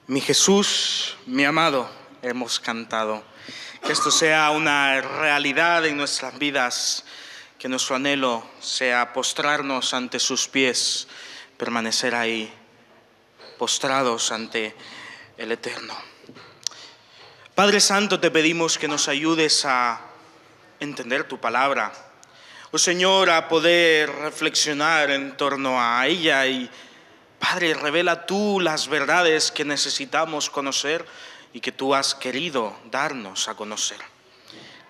Mi Jesús, mi amado, hemos cantado. Que esto sea una realidad en nuestras vidas, que nuestro anhelo sea postrarnos ante sus pies, permanecer ahí, postrados ante el Eterno. Padre Santo, te pedimos que nos ayudes a entender tu palabra. Oh Señor, a poder reflexionar en torno a ella y Padre, revela tú las verdades que necesitamos conocer y que tú has querido darnos a conocer.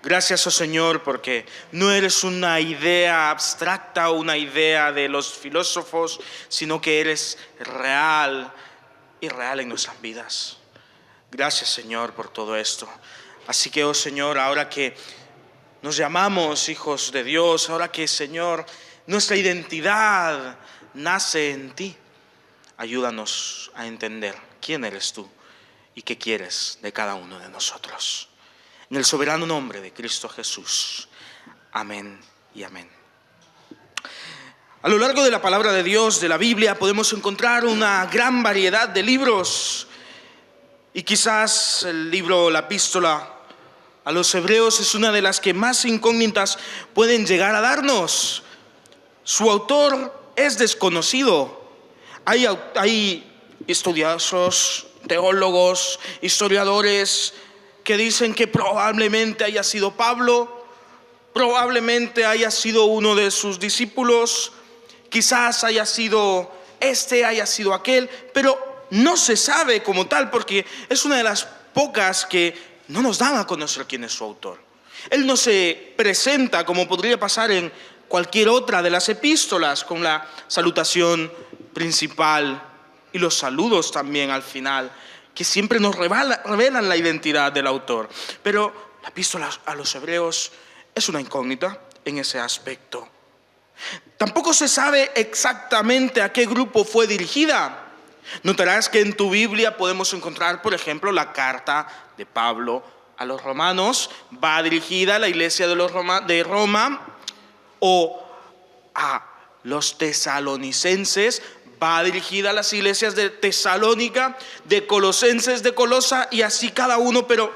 Gracias, oh Señor, porque no eres una idea abstracta o una idea de los filósofos, sino que eres real y real en nuestras vidas. Gracias, Señor, por todo esto. Así que, oh Señor, ahora que nos llamamos hijos de Dios, ahora que, Señor, nuestra identidad nace en ti, ayúdanos a entender quién eres tú y qué quieres de cada uno de nosotros. En el soberano nombre de Cristo Jesús. Amén y amén. A lo largo de la palabra de Dios, de la Biblia, podemos encontrar una gran variedad de libros. Y quizás el libro, la epístola a los Hebreos es una de las que más incógnitas pueden llegar a darnos. Su autor es desconocido. Hay estudiosos, teólogos, historiadores que dicen que probablemente haya sido Pablo, probablemente haya sido uno de sus discípulos, quizás haya sido haya sido aquel, pero no se sabe como tal porque es una de las pocas que no nos dan a conocer quién es su autor. Él no se presenta como podría pasar en cualquier otra de las epístolas con la salutación principal y los saludos también al final, que siempre nos revelan la identidad del autor. Pero la epístola a los Hebreos es una incógnita en ese aspecto. Tampoco se sabe exactamente a qué grupo fue dirigida. Notarás que en tu Biblia podemos encontrar, por ejemplo, la carta de Pablo a los romanos, va dirigida a la iglesia de Roma, o a los tesalonicenses, va dirigida a las iglesias de Tesalónica, de Colosenses, de Colosa, y así cada uno, pero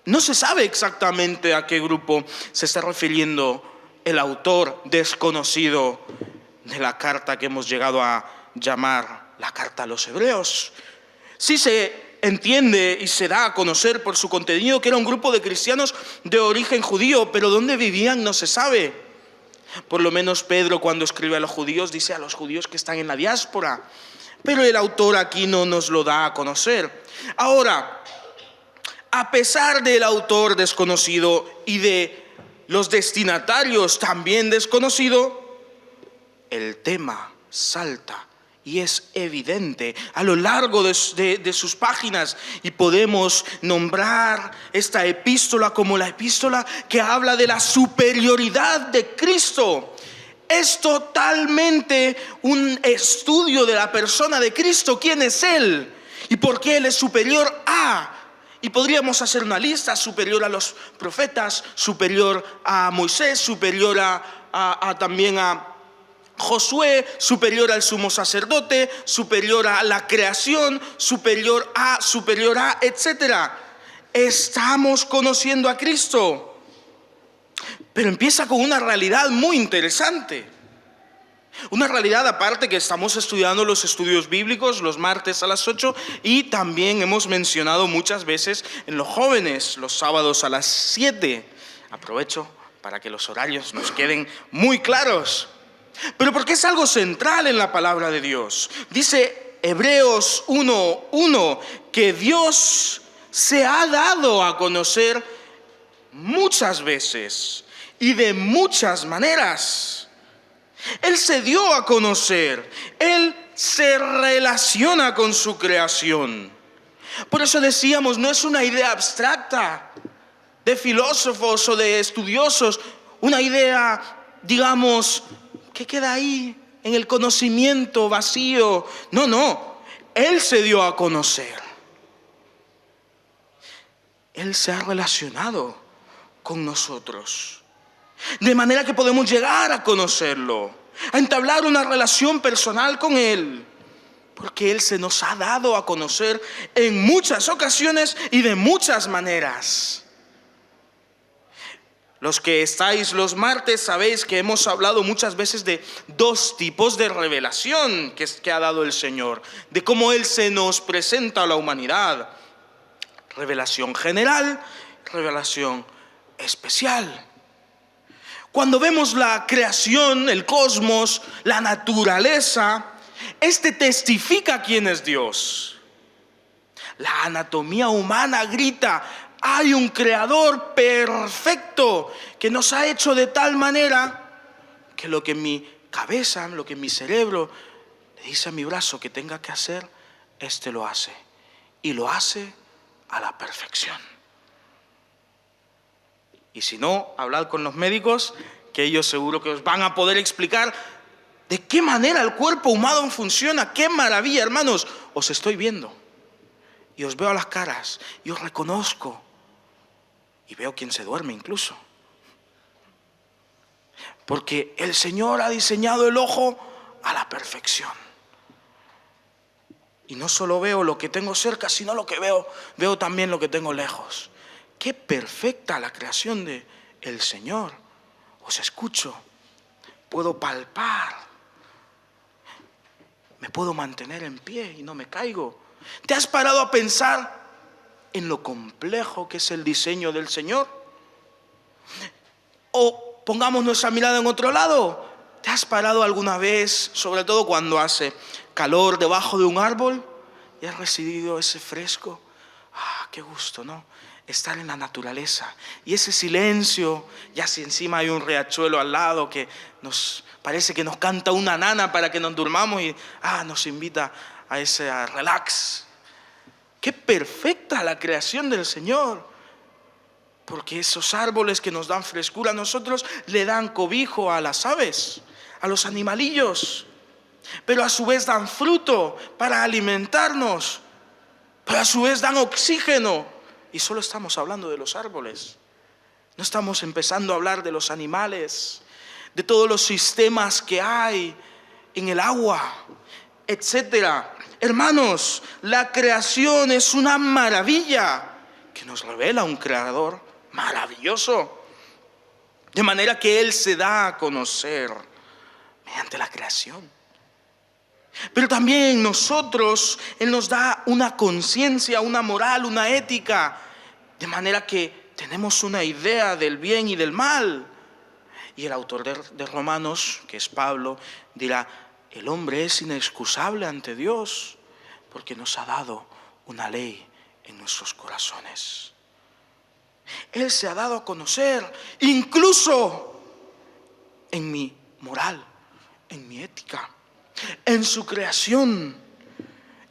no se sabe exactamente a qué grupo se está refiriendo el autor desconocido de la carta que hemos llegado a llamar la carta a los Hebreos. Sí se entiende y se da a conocer por su contenido que era un grupo de cristianos de origen judío, pero dónde vivían no se sabe. Por lo menos Pedro, cuando escribe a los judíos, dice a los judíos que están en la diáspora. Pero el autor aquí no nos lo da a conocer. Ahora, a pesar del autor desconocido y de los destinatarios también desconocidos, el tema salta y es evidente a lo largo de sus páginas, y podemos nombrar esta epístola como la epístola que habla de la superioridad de Cristo. Es totalmente un estudio de la persona de Cristo, quién es Él y por qué Él es superior a. Y podríamos hacer una lista: superior a los profetas, superior a Moisés, superior también a Josué, superior al sumo sacerdote, superior a la creación, superior a, etc. Estamos conociendo a Cristo. Pero empieza con una realidad muy interesante. Una realidad aparte que estamos estudiando los estudios bíblicos los martes a las 8, y también hemos mencionado muchas veces en los jóvenes los sábados a las 7. Aprovecho para que los horarios nos queden muy claros. Pero porque es algo central en la palabra de Dios. Dice Hebreos 1:1 que Dios se ha dado a conocer muchas veces y de muchas maneras. Él se dio a conocer, Él se relaciona con su creación. Por eso decíamos, no es una idea abstracta de filósofos o de estudiosos, una idea, digamos, que queda ahí en el conocimiento vacío. No, Él se dio a conocer. Él se ha relacionado con nosotros, de manera que podemos llegar a conocerlo, a entablar una relación personal con Él. Porque Él se nos ha dado a conocer en muchas ocasiones y de muchas maneras. Los que estáis los martes sabéis que hemos hablado muchas veces de dos tipos de revelación que ha dado el Señor, de cómo Él se nos presenta a la humanidad. Revelación general, revelación especial. Cuando vemos la creación, el cosmos, la naturaleza, este testifica quién es Dios. La anatomía humana grita: hay un creador perfecto que nos ha hecho de tal manera que lo que mi cabeza, lo que mi cerebro le dice a mi brazo que tenga que hacer, este lo hace. Y lo hace a la perfección. Y si no, hablad con los médicos, que ellos seguro que os van a poder explicar de qué manera el cuerpo humano funciona. ¡Qué maravilla, hermanos! Os estoy viendo y os veo a las caras y os reconozco y veo quién se duerme incluso. Porque el Señor ha diseñado el ojo a la perfección. Y no solo veo lo que tengo cerca, sino lo que veo también lo que tengo lejos. ¡Qué perfecta la creación del Señor! Os escucho, puedo palpar, me puedo mantener en pie y no me caigo. ¿Te has parado a pensar en lo complejo que es el diseño del Señor? O pongamos nuestra mirada en otro lado. ¿Te has parado alguna vez, sobre todo cuando hace calor, debajo de un árbol y has recibido ese fresco? ¡Ah, qué gusto!, ¿no? Estar en la naturaleza y ese silencio, ya si encima hay un riachuelo al lado que nos parece que nos canta una nana para que nos durmamos y nos invita a ese relax. Qué perfecta la creación del Señor, porque esos árboles que nos dan frescura a nosotros le dan cobijo a las aves, a los animalillos, pero a su vez dan fruto para alimentarnos, pero a su vez dan oxígeno. Y solo estamos hablando de los árboles. No estamos empezando a hablar de los animales, de todos los sistemas que hay en el agua, etcétera. Hermanos, la creación es una maravilla que nos revela un creador maravilloso. De manera que Él se da a conocer mediante la creación. Pero también nosotros, Él nos da una conciencia, una moral, una ética, de manera que tenemos una idea del bien y del mal. Y el autor de Romanos, que es Pablo, dirá: el hombre es inexcusable ante Dios porque nos ha dado una ley en nuestros corazones. Él se ha dado a conocer incluso en mi moral, en mi ética, en su creación.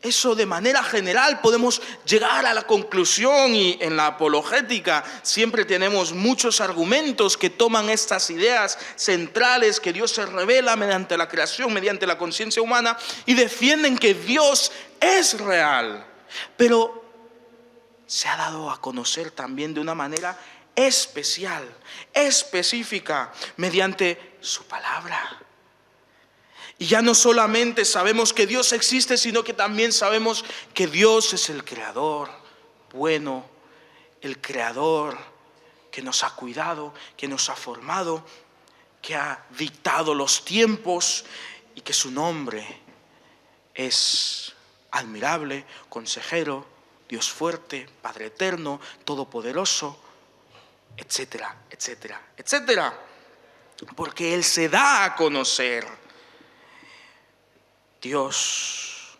Eso de manera general podemos llegar a la conclusión, y en la apologética siempre tenemos muchos argumentos que toman estas ideas centrales que Dios se revela mediante la creación, mediante la conciencia humana, y defienden que Dios es real, pero se ha dado a conocer también de una manera especial, específica, mediante su palabra. Y ya no solamente sabemos que Dios existe, sino que también sabemos que Dios es el creador bueno, el creador que nos ha cuidado, que nos ha formado, que ha dictado los tiempos, y que su nombre es admirable, consejero, Dios fuerte, Padre eterno, todopoderoso, etcétera, etcétera, etcétera. Porque Él se da a conocer. Dios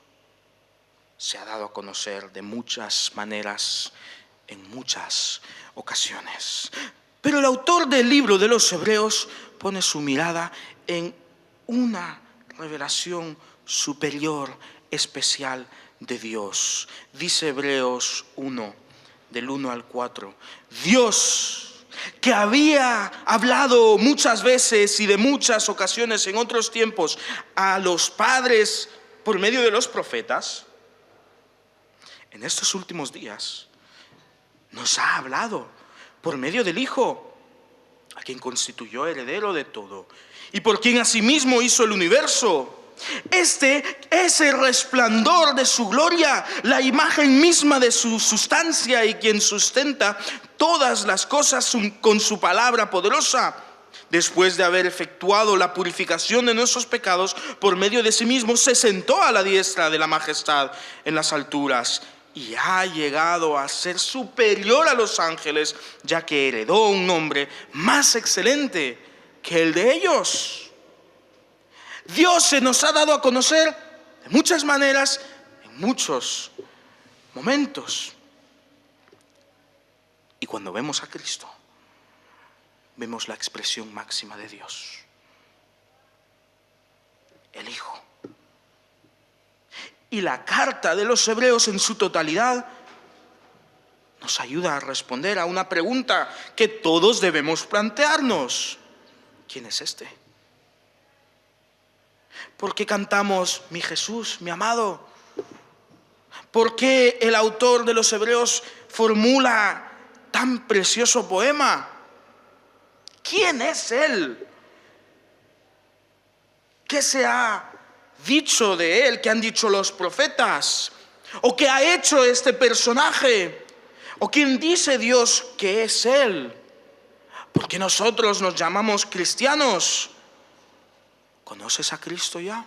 se ha dado a conocer de muchas maneras, en muchas ocasiones. Pero el autor del libro de los Hebreos pone su mirada en una revelación superior, especial de Dios. Dice Hebreos 1, del 1 al 4. Dios, que había hablado muchas veces y de muchas ocasiones en otros tiempos a los padres por medio de los profetas, en estos últimos días nos ha hablado por medio del Hijo, a quien constituyó heredero de todo y por quien asimismo hizo el universo, Este es el resplandor de su gloria, la imagen misma de su sustancia y quien sustenta todas las cosas con su palabra poderosa. Después de haber efectuado la purificación de nuestros pecados por medio de sí mismo, se sentó a la diestra de la majestad en las alturas y ha llegado a ser superior a los ángeles, ya que heredó un nombre más excelente que el de ellos. Dios se nos ha dado a conocer de muchas maneras, en muchos momentos. Y cuando vemos a Cristo, vemos la expresión máxima de Dios, el Hijo. Y la carta de los Hebreos en su totalidad nos ayuda a responder a una pregunta que todos debemos plantearnos. ¿Quién es este? ¿Por qué cantamos mi Jesús, mi amado? ¿Por qué el autor de los Hebreos formula tan precioso poema? ¿Quién es Él? ¿Qué se ha dicho de Él? ¿Qué han dicho los profetas? ¿O qué ha hecho este personaje? ¿O quién dice Dios que es Él? Porque nosotros nos llamamos cristianos. ¿Conoces a Cristo ya?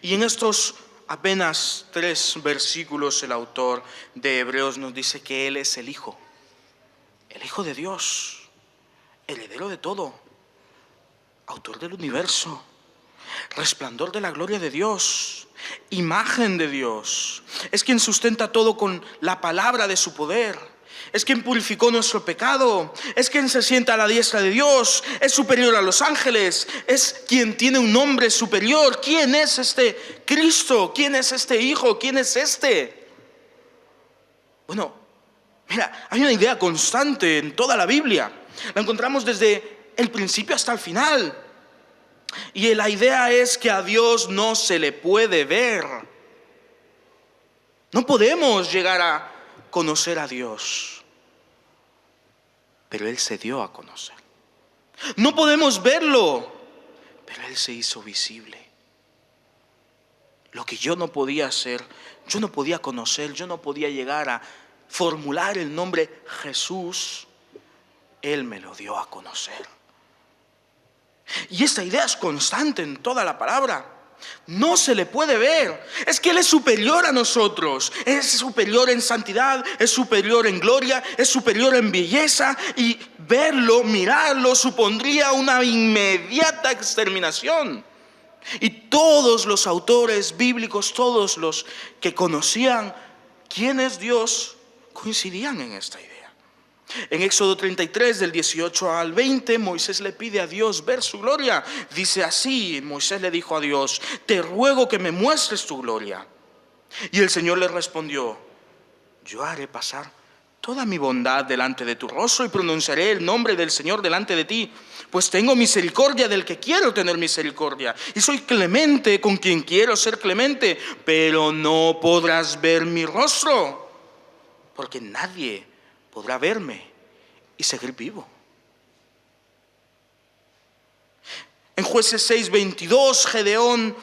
Y en estos apenas 3 versículos el autor de Hebreos nos dice que Él es el Hijo de Dios, heredero de todo, autor del universo, resplandor de la gloria de Dios, imagen de Dios. Es quien sustenta todo con la palabra de su poder. Es quien purificó nuestro pecado, es quien se sienta a la diestra de Dios, es superior a los ángeles, es quien tiene un nombre superior. ¿Quién es este Cristo? ¿Quién es este Hijo? ¿Quién es este? Bueno, mira, hay una idea constante en toda la Biblia. La encontramos desde el principio hasta el final. Y la idea es que a Dios no se le puede ver. No podemos llegar a conocer a Dios, pero Él se dio a conocer. No podemos verlo, pero Él se hizo visible. Lo que yo no podía hacer, yo no podía conocer, yo no podía llegar a formular el nombre Jesús, Él me lo dio a conocer. Y esta idea es constante en toda la palabra. No se le puede ver. Es que Él es superior a nosotros. Es superior en santidad, es superior en gloria, es superior en belleza. Y verlo, mirarlo, supondría una inmediata exterminación. Y todos los autores bíblicos, todos los que conocían quién es Dios, coincidían en esta idea. En Éxodo 33, del 18 al 20, Moisés le pide a Dios ver su gloria. Dice así, Moisés le dijo a Dios: te ruego que me muestres tu gloria. Y el Señor le respondió: yo haré pasar toda mi bondad delante de tu rostro y pronunciaré el nombre del Señor delante de ti, pues tengo misericordia del que quiero tener misericordia, y soy clemente con quien quiero ser clemente, pero no podrás ver mi rostro, porque nadie podrá verme y seguir vivo. En Jueces 6:22, Gedeón,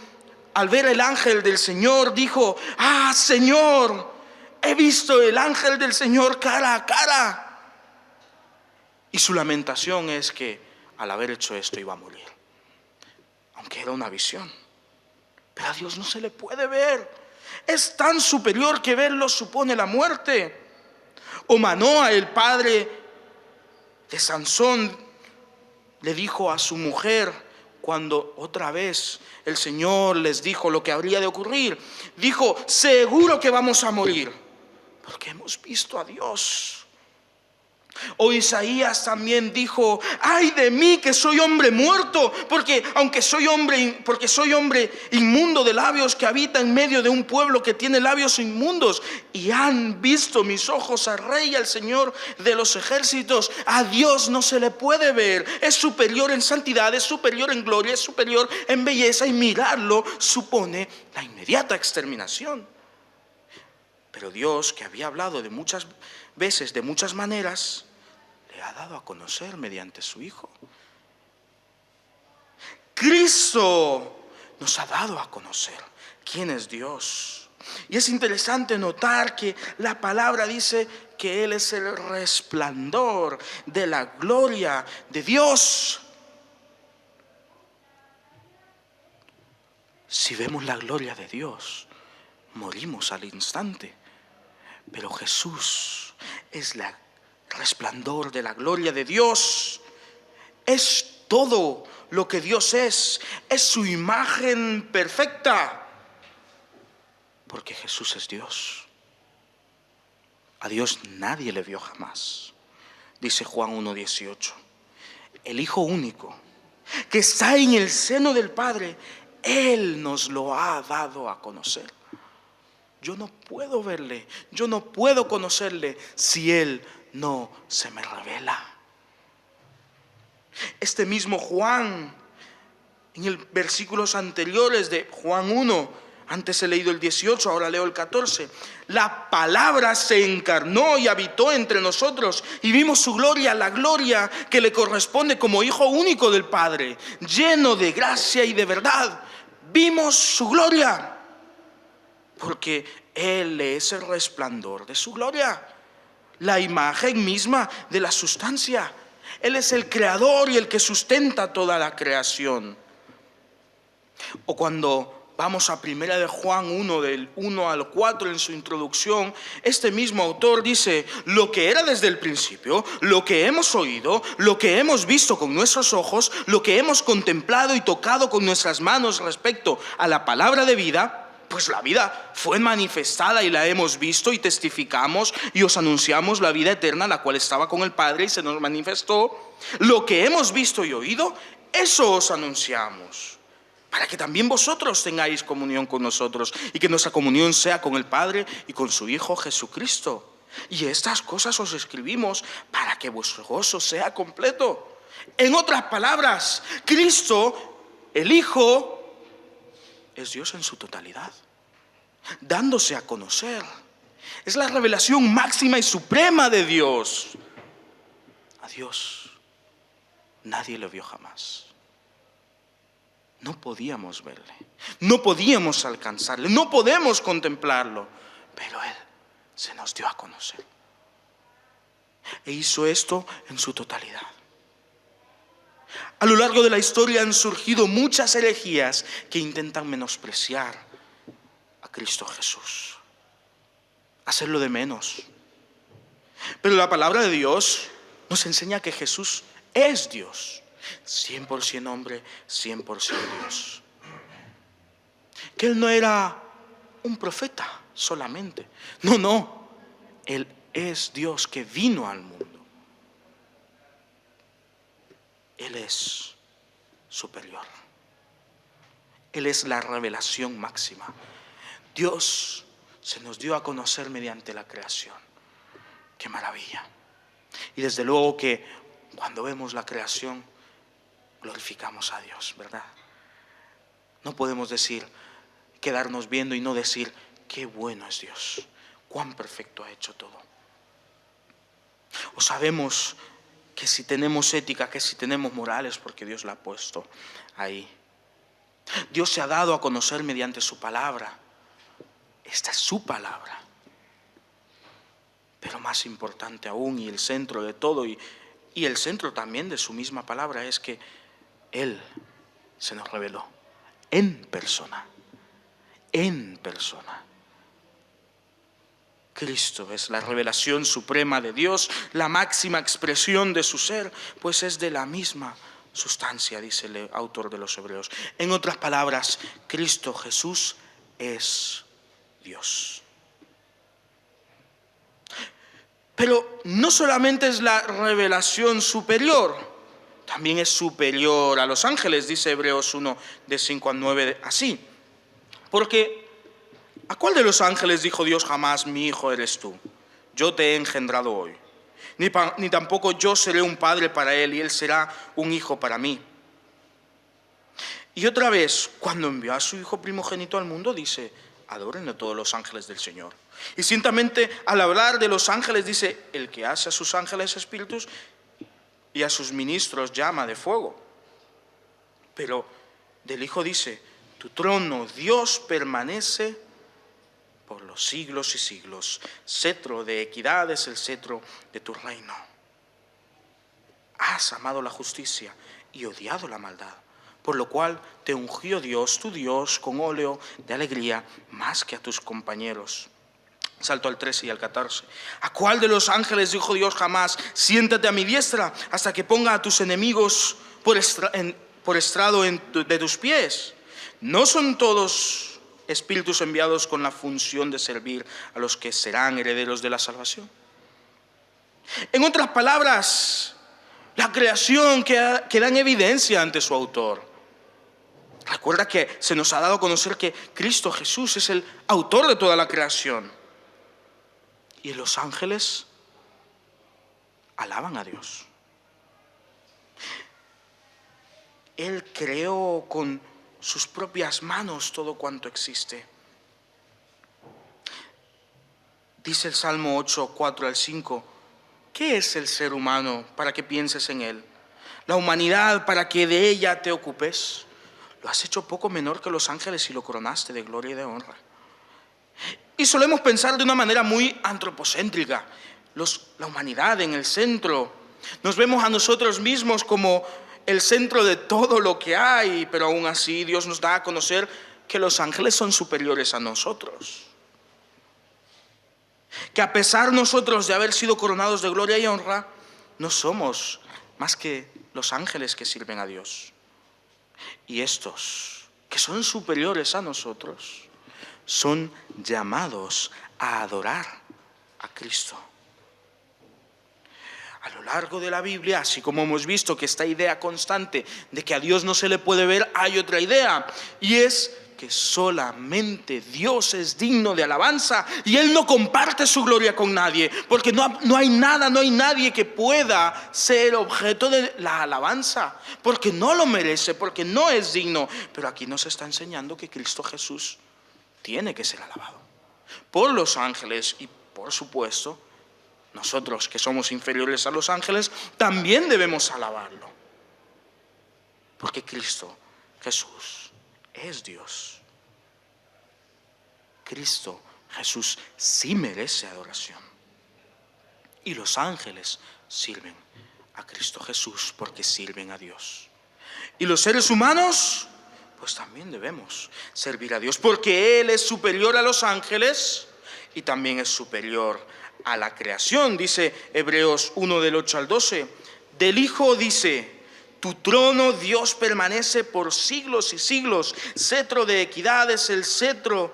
al ver el ángel del Señor, dijo: ah, Señor, he visto el ángel del Señor cara a cara. Y su lamentación es que al haber hecho esto iba a morir, aunque era una visión. Pero a Dios no se le puede ver. Es tan superior que verlo supone la muerte. O Manoa, el padre de Sansón, le dijo a su mujer, cuando otra vez el Señor les dijo lo que habría de ocurrir, dijo: seguro que vamos a morir, porque hemos visto a Dios. O Isaías también dijo: ay de mí que soy hombre muerto, porque soy hombre inmundo de labios, que habita en medio de un pueblo que tiene labios inmundos, y han visto mis ojos al Rey, al Señor de los ejércitos. A Dios no se le puede ver. Es superior en santidad, es superior en gloria, es superior en belleza, y mirarlo supone la inmediata exterminación. Pero Dios, que había hablado de muchas veces, de muchas maneras, le ha dado a conocer mediante su Hijo. Cristo nos ha dado a conocer quién es Dios. Y es interesante notar que la palabra dice que Él es el resplandor de la gloria de Dios. Si vemos la gloria de Dios, morimos al instante. Pero Jesús es el resplandor de la gloria de Dios. Es todo lo que Dios es su imagen perfecta. Porque Jesús es Dios. A Dios nadie le vio jamás. Dice Juan 1:18. El Hijo único, que está en el seno del Padre, Él nos lo ha dado a conocer. Yo no puedo verle, yo no puedo conocerle si Él no se me revela. Este mismo Juan, en el versículos anteriores de Juan 1, antes he leído el 18, ahora leo el 14. La palabra se encarnó y habitó entre nosotros y vimos su gloria, la gloria que le corresponde como Hijo único del Padre, lleno de gracia y de verdad. Vimos su gloria, porque Él es el resplandor de su gloria, la imagen misma de la sustancia. Él es el creador y el que sustenta toda la creación. O cuando vamos a primera de Juan 1, del 1 al 4 en su introducción, este mismo autor dice: lo que era desde el principio, lo que hemos oído, lo que hemos visto con nuestros ojos, lo que hemos contemplado y tocado con nuestras manos respecto a la palabra de vida, pues la vida fue manifestada y la hemos visto y testificamos y os anunciamos la vida eterna, la cual estaba con el Padre y se nos manifestó. Lo que hemos visto y oído, eso os anunciamos, para que también vosotros tengáis comunión con nosotros y que nuestra comunión sea con el Padre y con su Hijo Jesucristo. Y estas cosas os escribimos para que vuestro gozo sea completo. En otras palabras, Cristo, el Hijo, es Dios en su totalidad, dándose a conocer. Es la revelación máxima y suprema de Dios. A Dios nadie le vio jamás. No podíamos verle, no podíamos alcanzarle, no podemos contemplarlo, pero Él se nos dio a conocer. E hizo esto en su totalidad. A lo largo de la historia han surgido muchas herejías que intentan menospreciar a Cristo Jesús, hacerlo de menos. Pero la palabra de Dios nos enseña que Jesús es Dios, 100% hombre, 100% Dios. Que Él no era un profeta solamente. No, Él es Dios que vino al mundo. Él es superior. Él es la revelación máxima. Dios se nos dio a conocer mediante la creación. ¡Qué maravilla! Y desde luego que cuando vemos la creación, glorificamos a Dios, ¿verdad? No podemos quedarnos viendo y no decir: qué bueno es Dios, cuán perfecto ha hecho todo. O sabemos que si tenemos ética, que si tenemos morales, porque Dios la ha puesto ahí. Dios se ha dado a conocer mediante su palabra. Esta es su palabra. Pero más importante aún, y el centro de todo, y el centro también de su misma palabra, es que Él se nos reveló en persona. En persona. Cristo es la revelación suprema de Dios, la máxima expresión de su ser, pues es de la misma sustancia, dice el autor de los Hebreos. En otras palabras, Cristo Jesús es Dios. Pero no solamente es la revelación superior, también es superior a los ángeles, dice Hebreos 1, de 5 al 9, así. Porque ¿a cuál de los ángeles dijo Dios jamás: mi hijo eres tú, yo te he engendrado hoy? Ni tampoco yo seré un padre para él y él será un hijo para mí. Y otra vez, cuando envió a su hijo primogénito al mundo, dice: adórenle todos los ángeles del Señor. Y ciertamente al hablar de los ángeles dice: el que hace a sus ángeles espíritus y a sus ministros llama de fuego. Pero del Hijo dice: Tu trono, Dios, permanece por los siglos y siglos. Cetro de equidad es el cetro de tu reino. Has amado la justicia y odiado la maldad, por lo cual te ungió Dios, tu Dios, con óleo de alegría más que a tus compañeros. Salto al 13 y al 14. ¿A cuál de los ángeles dijo Dios jamás: siéntate a mi diestra hasta que ponga a tus enemigos por estrado de tus pies? ¿No son todos espíritus enviados con la función de servir a los que serán herederos de la salvación? En otras palabras, la creación queda en evidencia ante su autor. Recuerda que se nos ha dado a conocer que Cristo Jesús es el autor de toda la creación. Y los ángeles alaban a Dios. Él creó con sus propias manos todo cuanto existe. Dice el Salmo 8, 4 al 5, ¿qué es el ser humano para que pienses en él? La humanidad para que de ella te ocupes. Lo has hecho poco menor que los ángeles y lo coronaste de gloria y de honra. Y solemos pensar de una manera muy antropocéntrica, la humanidad en el centro. Nos vemos a nosotros mismos como el centro de todo lo que hay, pero aún así Dios nos da a conocer que los ángeles son superiores a nosotros. Que a pesar nosotros de haber sido coronados de gloria y honra, no somos más que los ángeles que sirven a Dios. Y estos, que son superiores a nosotros, son llamados a adorar a Cristo. A lo largo de la Biblia, así como hemos visto que esta idea constante de que a Dios no se le puede ver, hay otra idea, y es que solamente Dios es digno de alabanza y Él no comparte su gloria con nadie, porque no hay nadie que pueda ser objeto de la alabanza, porque no lo merece, porque no es digno. Pero aquí nos está enseñando que Cristo Jesús tiene que ser alabado por los ángeles y, por supuesto, nosotros que somos inferiores a los ángeles también debemos alabarlo, porque Cristo Jesús es Dios. Cristo Jesús sí merece adoración. Y los ángeles sirven a Cristo Jesús porque sirven a Dios. Y los seres humanos, pues también debemos servir a Dios, porque Él es superior a los ángeles y también es superior a la creación. Dice Hebreos 1 del 8 al 12. Del Hijo dice: tu trono, Dios, permanece por siglos y siglos. Cetro de equidad es el cetro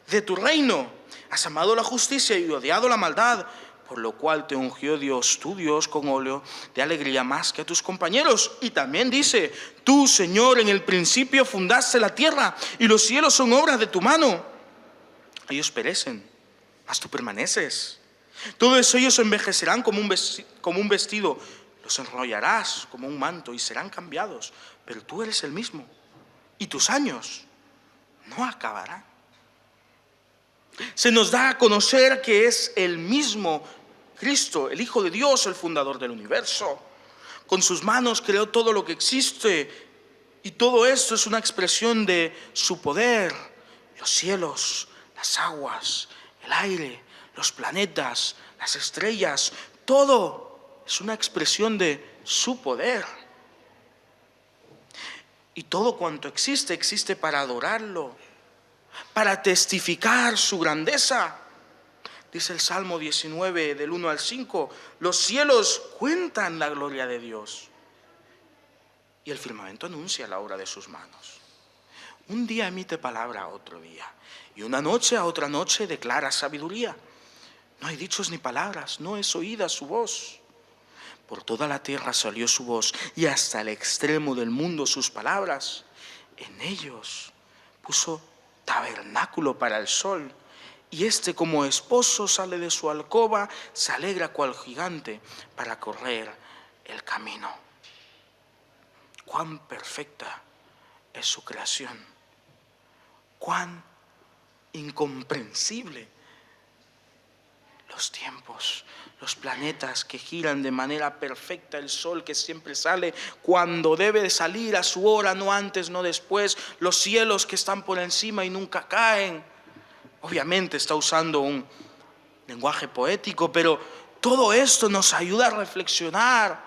de tu reino. Has amado la justicia y odiado la maldad, por lo cual te ungió Dios, tu Dios, con óleo de alegría más que a tus compañeros. Y también dice: tú, Señor, en el principio fundaste la tierra y los cielos son obras de tu mano. Ellos perecen, mas tú permaneces. Todos ellos envejecerán como un vestido. Los enrollarás como un manto y serán cambiados, pero tú eres el mismo y tus años no acabarán. Se nos da a conocer que es el mismo Cristo, el Hijo de Dios, el fundador del universo. Con sus manos creó todo lo que existe y todo esto es una expresión de su poder. Los cielos, las aguas, el aire, los planetas, las estrellas, todo es una expresión de su poder. Y todo cuanto existe, existe para adorarlo, para testificar su grandeza. Dice el Salmo 19 del 1 al 5, los cielos cuentan la gloria de Dios y el firmamento anuncia la obra de sus manos. Un día emite palabra a otro día y una noche a otra noche declara sabiduría. No hay dichos ni palabras, no es oída su voz. Por toda la tierra salió su voz y hasta el extremo del mundo sus palabras. En ellos puso tabernáculo para el sol y este como esposo sale de su alcoba, se alegra cual gigante para correr el camino. Cuán perfecta es su creación, cuán incomprensible. Los los tiempos, los planetas que giran de manera perfecta, el sol que siempre sale cuando debe de salir a su hora, no antes, no después, los cielos que están por encima y nunca caen. Obviamente está usando un lenguaje poético, pero todo esto nos ayuda a reflexionar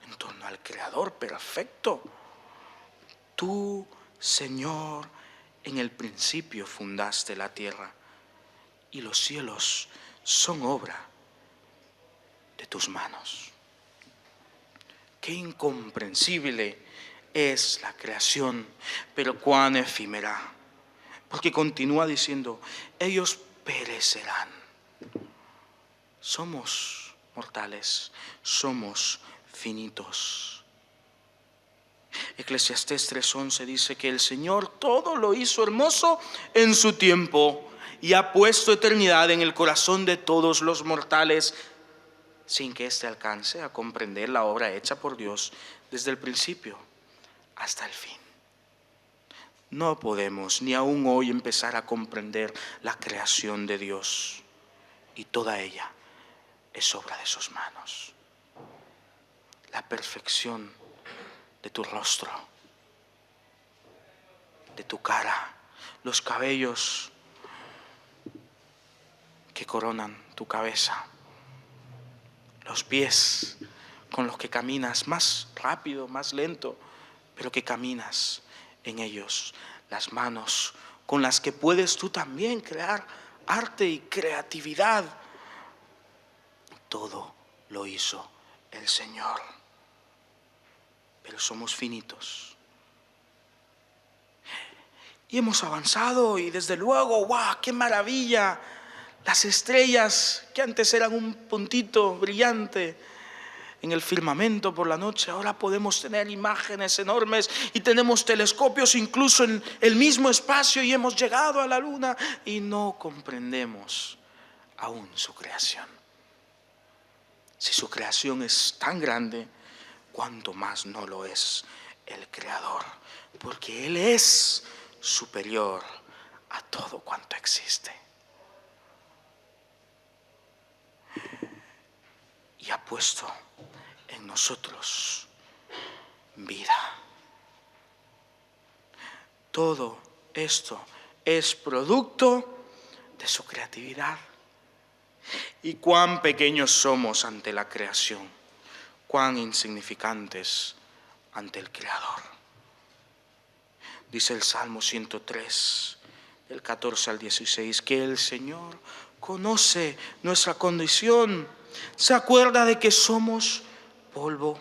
en torno al Creador perfecto. Tú, Señor, en el principio fundaste la tierra y los cielos son obra de tus manos. Qué incomprensible es la creación, pero cuán efímera. Porque continúa diciendo, ellos perecerán. Somos mortales, somos finitos. Eclesiastés 3:11 dice que el Señor todo lo hizo hermoso en su tiempo y ha puesto eternidad en el corazón de todos los mortales, sin que éste alcance a comprender la obra hecha por Dios desde el principio hasta el fin. No podemos ni aún hoy empezar a comprender la creación de Dios, y toda ella es obra de sus manos. La perfección de tu rostro, de tu cara, los cabellos que coronan tu cabeza, los pies con los que caminas más rápido, más lento, pero que caminas en ellos, las manos con las que puedes tú también crear arte y creatividad. Todo lo hizo el Señor, pero somos finitos. Y hemos avanzado y desde luego, ¡wow!, ¡qué maravilla! Las estrellas que antes eran un puntito brillante en el firmamento por la noche, ahora podemos tener imágenes enormes y tenemos telescopios incluso en el mismo espacio y hemos llegado a la luna y no comprendemos aún su creación. Si su creación es tan grande, cuánto más no lo es el Creador, porque Él es superior a todo cuanto existe. Y ha puesto en nosotros vida. Todo esto es producto de su creatividad. Y cuán pequeños somos ante la creación, cuán insignificantes ante el Creador. Dice el Salmo 103, del 14 al 16, que el Señor conoce nuestra condición, se acuerda de que somos polvo,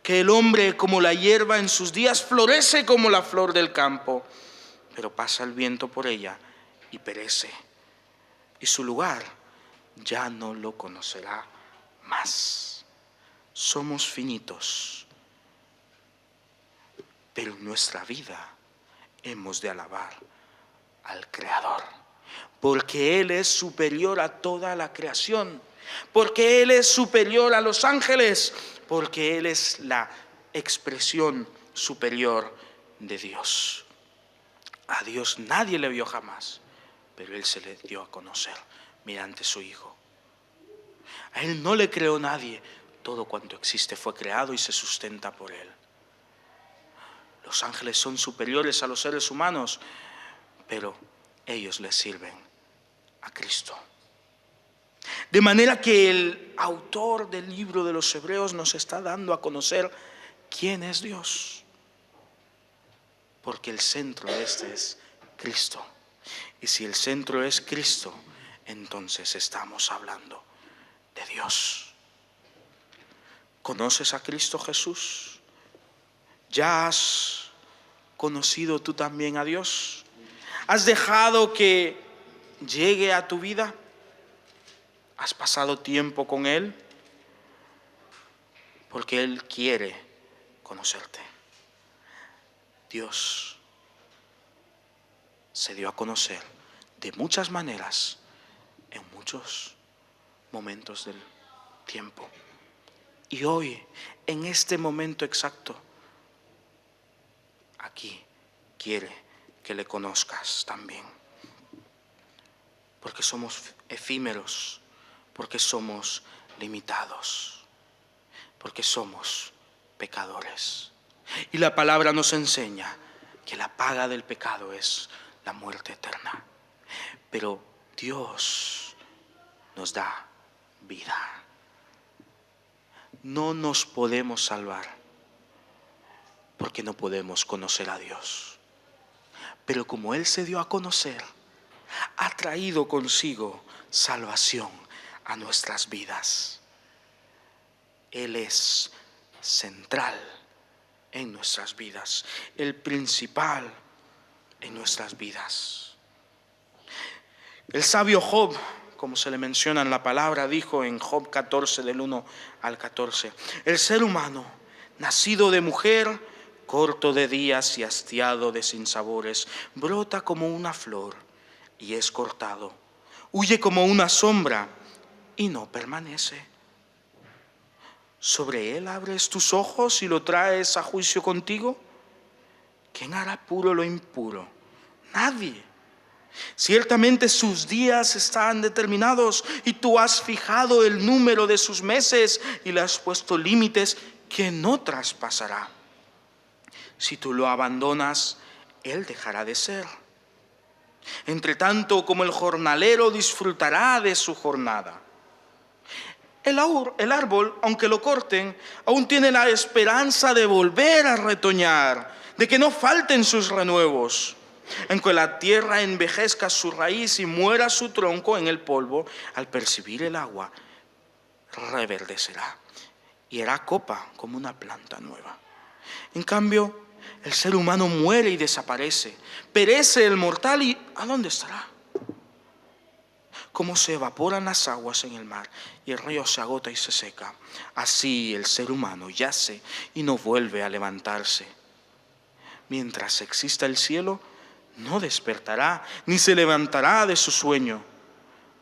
que el hombre como la hierba en sus días florece como la flor del campo, pero pasa el viento por ella y perece, y su lugar ya no lo conocerá más. Somos finitos, pero en nuestra vida hemos de alabar al Creador, porque Él es superior a toda la creación, porque Él es superior a los ángeles, porque Él es la expresión superior de Dios. A Dios nadie le vio jamás, pero Él se le dio a conocer mediante su Hijo. A Él no le creó nadie, todo cuanto existe fue creado y se sustenta por Él. Los ángeles son superiores a los seres humanos, pero ellos le sirven a Cristo. De manera que el autor del libro de los Hebreos nos está dando a conocer quién es Dios, porque el centro de este es Cristo. Y si el centro es Cristo, entonces estamos hablando de Dios. ¿Conoces a Cristo Jesús? ¿Ya has conocido tú también a Dios? ¿Has dejado que llegue a tu vida? ¿Has pasado tiempo con Él? Porque Él quiere conocerte. Dios se dio a conocer de muchas maneras en muchos momentos del tiempo. Y hoy, en este momento exacto, aquí quiere que le conozcas también. porque somos efímeros, porque somos limitados, porque somos pecadores. Y la palabra nos enseña que la paga del pecado es la muerte eterna. Pero Dios nos da vida. No nos podemos salvar porque no podemos conocer a Dios. Pero como Él se dio a conocer, ha traído consigo salvación a nuestras vidas. Él es central en nuestras vidas, el principal en nuestras vidas. El sabio Job, como se le menciona en la palabra, dijo en Job 14, del 1 al 14, el ser humano, nacido de mujer, corto de días y hastiado de sinsabores, brota como una flor y es cortado, huye como una sombra y no permanece. ¿Sobre él abres tus ojos y lo traes a juicio contigo? ¿Quién hará puro lo impuro? Nadie. Ciertamente sus días están determinados y tú has fijado el número de sus meses y le has puesto límites que no traspasará. Si tú lo abandonas, él dejará de ser. Entre tanto, como el jornalero disfrutará de su jornada. El árbol, aunque lo corten, aún tiene la esperanza de volver a retoñar, de que no falten sus renuevos. Aunque la tierra envejezca su raíz y muera su tronco en el polvo, al percibir el agua, reverdecerá y hará copa como una planta nueva. En cambio, el ser humano muere y desaparece, perece el mortal y ¿a dónde estará? Como se evaporan las aguas en el mar y el río se agota y se seca, así el ser humano yace y no vuelve a levantarse. Mientras exista el cielo, no despertará ni se levantará de su sueño.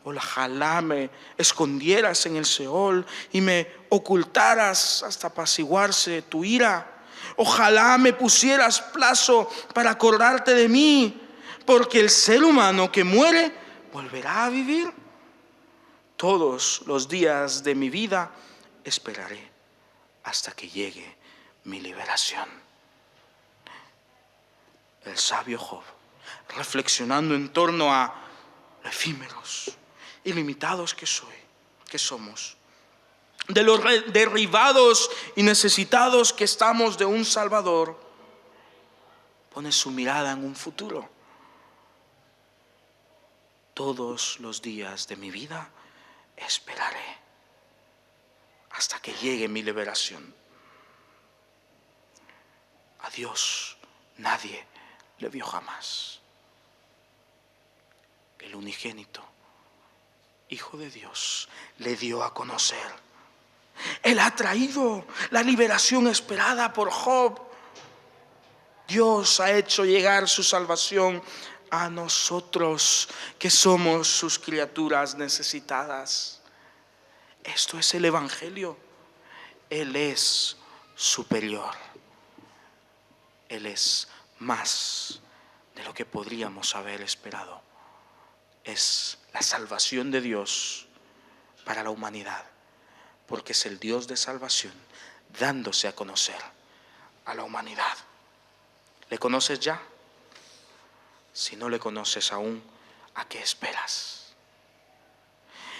Ojalá me escondieras en el Seol y me ocultaras hasta apaciguarse tu ira. Ojalá me pusieras plazo para acordarte de mí, porque el ser humano que muere volverá a vivir. Todos los días de mi vida esperaré hasta que llegue mi liberación. El sabio Job, reflexionando en torno a lo efímeros y limitados que somos, de los derribados y necesitados que estamos de un Salvador, pone su mirada en un futuro. Todos los días de mi vida esperaré hasta que llegue mi liberación. A Dios nadie le vio jamás. El unigénito Hijo de Dios le dio a conocer. Él ha traído la liberación esperada por Job. Dios ha hecho llegar su salvación a nosotros que somos sus criaturas necesitadas. Esto es el Evangelio. Él es superior. Él es más de lo que podríamos haber esperado. Es la salvación de Dios para la humanidad, porque es el Dios de salvación dándose a conocer a la humanidad. ¿Le conoces ya? Si no le conoces aún, ¿a qué esperas?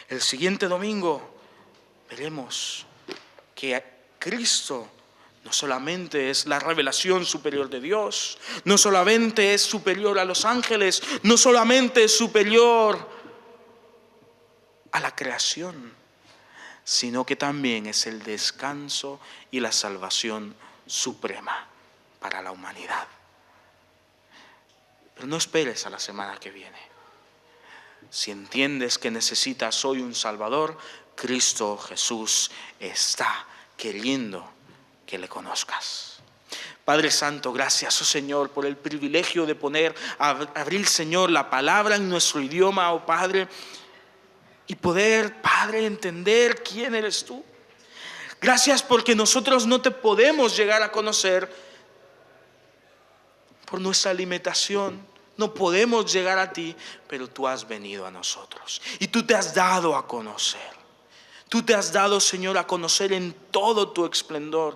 El siguiente domingo veremos que Cristo no solamente es la revelación superior de Dios, no solamente es superior a los ángeles, no solamente es superior a la creación, sino que también es el descanso y la salvación suprema para la humanidad. Pero no esperes a la semana que viene. Si entiendes que necesitas hoy un Salvador, Cristo Jesús está queriendo que le conozcas. Padre Santo, gracias, oh Señor, por el privilegio de abrir, Señor, la palabra en nuestro idioma, oh Padre, y poder, Padre, entender quién eres tú. Gracias porque nosotros no te podemos llegar a conocer por nuestra limitación. No podemos llegar a ti, pero tú has venido a nosotros. Y tú te has dado a conocer. Tú te has dado, Señor, a conocer en todo tu esplendor.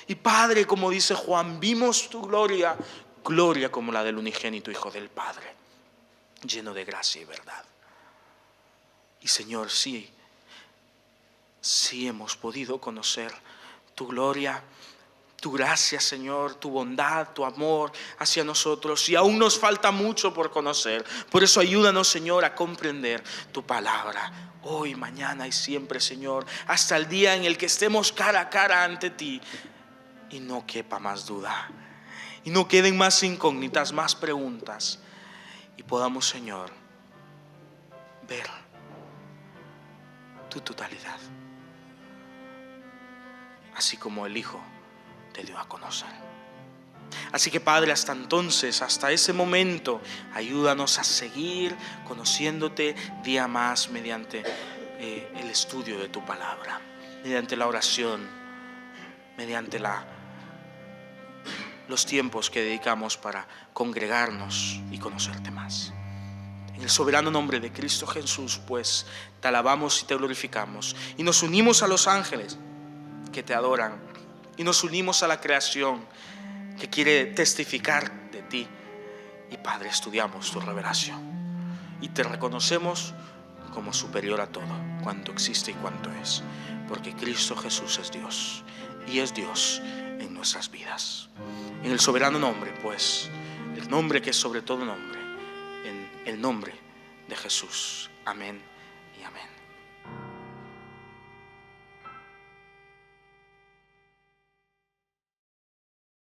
Y Padre, como dice Juan, vimos tu gloria, gloria como la del unigénito Hijo del Padre, lleno de gracia y verdad. Y Señor, sí hemos podido conocer tu gloria, tu gracia, Señor, tu bondad, tu amor hacia nosotros. Y aún nos falta mucho por conocer. Por eso ayúdanos, Señor, a comprender tu palabra. Hoy, mañana y siempre, Señor, hasta el día en el que estemos cara a cara ante ti. Y no quepa más duda. Y no queden más incógnitas, más preguntas. Y podamos, Señor, ver tu totalidad. Así como el Hijo te dio a conocer. Así que Padre, hasta entonces, hasta ese momento, ayúdanos a seguir conociéndote día más mediante el estudio de tu palabra, mediante la oración, mediante los tiempos que dedicamos para congregarnos y conocerte más. En el soberano nombre de Cristo Jesús, pues, te alabamos y te glorificamos y nos unimos a los ángeles que te adoran y nos unimos a la creación que quiere testificar de ti. Y Padre, estudiamos tu revelación y te reconocemos como superior a todo cuanto existe y cuanto es, porque Cristo Jesús es Dios y es Dios en nuestras vidas. En el soberano nombre, pues, el nombre que es sobre todo nombre, en el nombre de Jesús. Amén y amén.